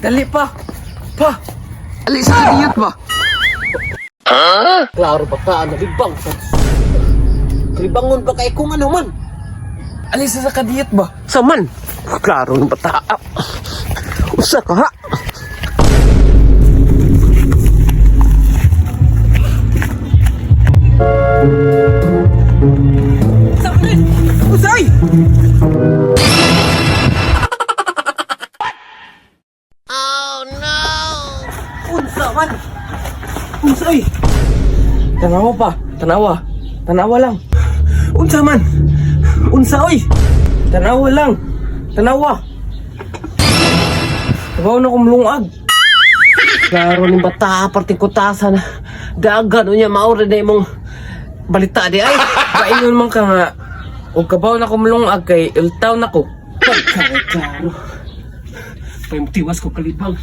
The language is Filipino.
Dali pa. Pa. Ali sa kadiyot ba? Klaro ba ka, nalibang sa... Libangon ba kay kung ano man? Ali sa kadiyot ba? Saman, klaro ng bata. Usa ka ha? Usay! Unsa man? Usay! Tanawa pa. Tanawa. Tanawa lang. Unsa man? Unsa oy? Tanawa lang. Tanawa. Tabaw na kong lungag. Klaro ng bata, parting kutasan. Dagan, unya, maura na imong balita di ay. Kaingon man ka nga. O kabaw na kong lungag kay ultaw na ko. Klaro. Payong tiwas ko kalibang.